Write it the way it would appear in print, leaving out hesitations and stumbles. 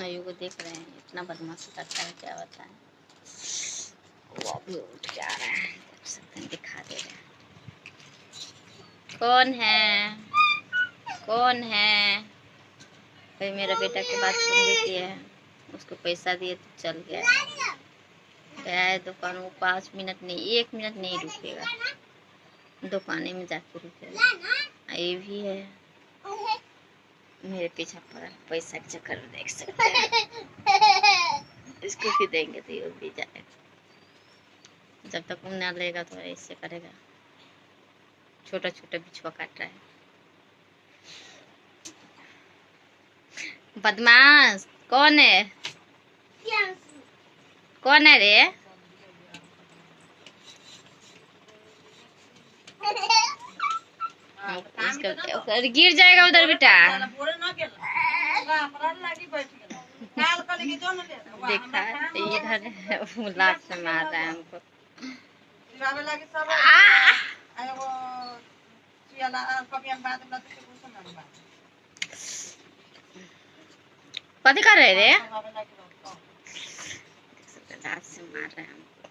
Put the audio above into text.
आयु को देख रहे हैं, इतना बदमाशी करता है, क्या बताएं। वो अभी उठ जा रहा है, देख सकते हैं, दिखा दे रहे हैं। कौन है, कौन है? भाई मेरा बेटा की बात सुन भी किया है, उसको पैसा दिए तो चल गया है दुकान। वो 5 मिनट नहीं, 1 मिनट नहीं रुकेगा, दुकाने में जाके रुकेगा। ये भी है मेरे पीछा पड़ा, पैसा के चक्कर में, देख सकते हैं। इसको भी देंगे तो ये भी जाएगा। जब तक वो ना लेगा तो ऐसे करेगा। छोटा छोटा बिछुआ काट रहा है, बदमाश। कौन है, कौन है रे? इसका गिर जाएगा उधर बेटा। देखा इधर लात से मार रहा है हमको। कथी कर रहे रे? लात से मार रहे हैं हमको।